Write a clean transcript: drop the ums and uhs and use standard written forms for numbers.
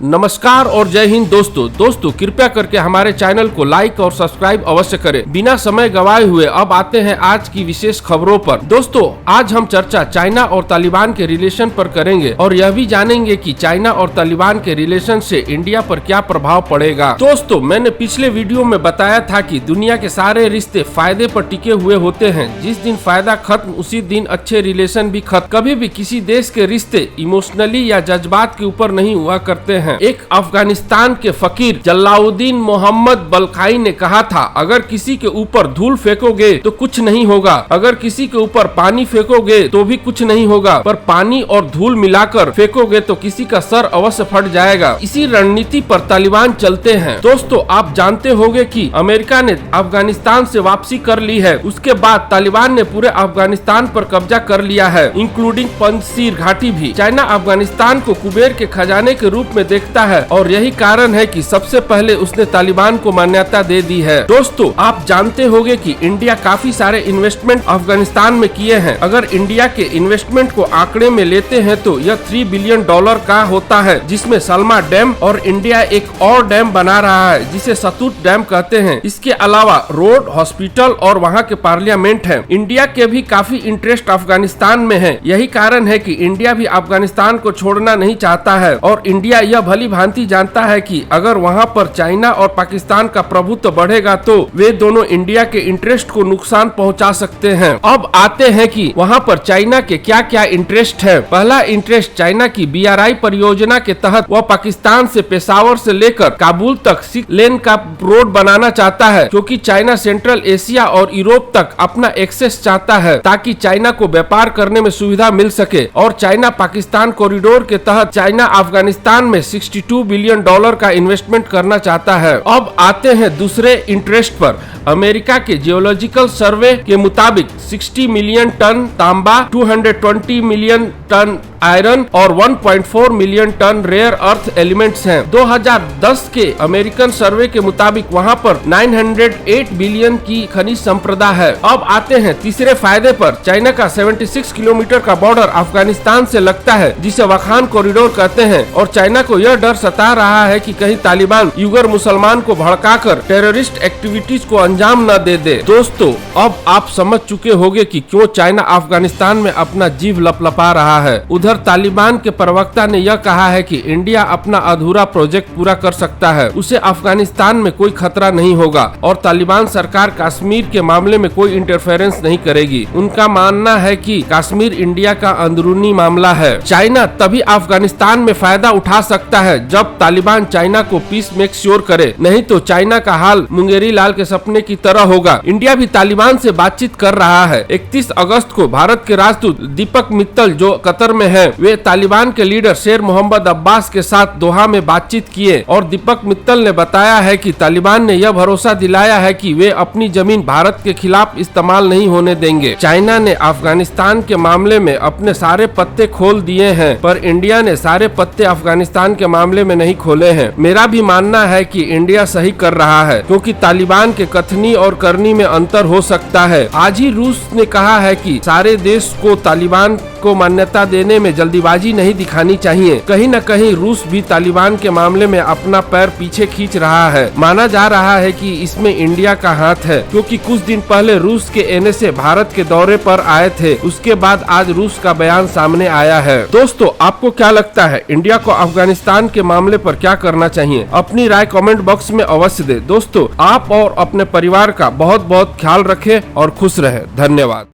नमस्कार और जय हिंद दोस्तों कृपया करके हमारे चैनल को लाइक और सब्सक्राइब अवश्य करें। बिना समय गवाए हुए अब आते हैं आज की विशेष खबरों पर। दोस्तों आज हम चर्चा चाइना और तालिबान के रिलेशन पर करेंगे और यह भी जानेंगे कि चाइना और तालिबान के रिलेशन से इंडिया पर क्या प्रभाव पड़ेगा। दोस्तों मैंने पिछले वीडियो में बताया था कि दुनिया के सारे रिश्ते फायदे पर टिके हुए होते हैं। जिस दिन फायदा खत्म उसी दिन अच्छे रिलेशन भी खत्म। कभी भी किसी देश के रिश्ते इमोशनली या जज्बात के ऊपर नहीं हुआ करते हैं। एक अफगानिस्तान के फकीर जलाउद्दीन मोहम्मद बलखाई ने कहा था, अगर किसी के ऊपर धूल फेंकोगे तो कुछ नहीं होगा, अगर किसी के ऊपर पानी फेंकोगे तो भी कुछ नहीं होगा, पर पानी और धूल मिलाकर फेंकोगे तो किसी का सर अवश्य फट जाएगा। इसी रणनीति पर तालिबान चलते हैं। दोस्तों आप जानते होंगे कि अमेरिका ने अफगानिस्तान से वापसी कर ली है। उसके बाद तालिबान ने पूरे अफगानिस्तान पर कब्जा कर लिया है, इंक्लूडिंग पंजशीर घाटी भी। चाइना अफगानिस्तान को कुबेर के खजाने के रूप में देखता है और यही कारण है कि सबसे पहले उसने तालिबान को मान्यता दे दी है। दोस्तों आप जानते होंगे कि इंडिया काफी सारे इन्वेस्टमेंट अफगानिस्तान में किए हैं। अगर इंडिया के इन्वेस्टमेंट को आंकड़े में लेते हैं तो यह $3 बिलियन का होता है, जिसमें सलमा डैम और इंडिया एक और डैम बना रहा है जिसे सतुत डैम कहते हैं। इसके अलावा रोड, हॉस्पिटल और वहाँ के पार्लियामेंट है। इंडिया के भी काफी इंटरेस्ट अफगानिस्तान में है। यही कारण है कि इंडिया भी अफगानिस्तान को छोड़ना नहीं चाहता है और इंडिया यह भली भांति जानता है कि अगर वहां पर चाइना और पाकिस्तान का प्रभुत्व बढ़ेगा तो वे दोनों इंडिया के इंटरेस्ट को नुकसान पहुंचा सकते हैं। अब आते हैं कि वहां पर चाइना के क्या क्या इंटरेस्ट है। पहला इंटरेस्ट चाइना की BRI परियोजना के तहत वह पाकिस्तान से पेशावर से लेकर काबुल तक 6 लेन का रोड बनाना चाहता है, क्योंकि चाइना सेंट्रल एशिया और यूरोप तक अपना एक्सेस चाहता है ताकि चाइना को व्यापार करने में सुविधा मिल सके। और चाइना पाकिस्तान कॉरिडोर के तहत चाइना अफगानिस्तान में $62 बिलियन का इन्वेस्टमेंट करना चाहता है। अब आते हैं दूसरे इंटरेस्ट पर। अमेरिका के जियोलॉजिकल सर्वे के मुताबिक 60 मिलियन टन तांबा, 220 मिलियन टन आयरन और 1.4 million ton rare earth elements हैं। 2010 के अमेरिकन सर्वे के मुताबिक वहां पर 908 बिलियन की खनिज संपदा है। अब आते हैं तीसरे फायदे पर। चाइना का 76 किलोमीटर का बॉर्डर अफगानिस्तान से लगता है, जिसे वाखान कॉरिडोर कहते हैं, और चाइना को यह डर सता रहा है कि कहीं तालिबान युगर मुसलमान को भड़काकर टेररिस्ट एक्टिविटीज को अंजाम न दे दे। दोस्तों अब आप समझ चुके होंगे कि क्यों चाइना अफगानिस्तान में अपना जीव लपलपा रहा है। उधर तालिबान के प्रवक्ता ने यह कहा है कि इंडिया अपना अधूरा प्रोजेक्ट पूरा कर सकता है, उसे अफगानिस्तान में कोई खतरा नहीं होगा और तालिबान सरकार कश्मीर के मामले में कोई इंटरफेरेंस नहीं करेगी। उनका मानना है कि कश्मीर इंडिया का अंदरूनी मामला है। चाइना तभी अफगानिस्तान में फायदा उठा सकता है जब तालिबान चाइना को पीस मेक श्योर करे, नहीं तो चाइना का हाल मुंगेरी लाल के सपने की तरह होगा। इंडिया भी तालिबान से बातचीत कर रहा है। 31 अगस्त को भारत के राजदूत दीपक मित्तल जो कतर में है, वे तालिबान के लीडर शेर मोहम्मद अब्बास के साथ दोहा में बातचीत किए और दीपक मित्तल ने बताया है कि तालिबान ने यह भरोसा दिलाया है कि वे अपनी जमीन भारत के खिलाफ इस्तेमाल नहीं होने देंगे। चाइना ने अफगानिस्तान के मामले में अपने सारे पत्ते खोल दिए हैं, पर इंडिया ने सारे पत्ते अफगानिस्तान के मामले में नहीं खोले हैं। मेरा भी मानना है कि इंडिया सही कर रहा है, क्योंकि तालिबान के कथनी और करनी में अंतर हो सकता है। आज ही रूस ने कहा है कि सारे देश को तालिबान को मान्यता देने में जल्दीबाजी नहीं दिखानी चाहिए। कहीं न कहीं रूस भी तालिबान के मामले में अपना पैर पीछे खींच रहा है। माना जा रहा है कि इसमें इंडिया का हाथ है, क्योंकि कुछ दिन पहले रूस के NSA भारत के दौरे पर आए थे। उसके बाद आज रूस का बयान सामने आया है। दोस्तों आपको क्या लगता है, इंडिया को अफगानिस्तान के मामले पर क्या करना चाहिए? अपनी राय कमेंट बॉक्स में अवश्य दे। दोस्तों आप और अपने परिवार का बहुत बहुत ख्याल रखें और खुश रहे। धन्यवाद।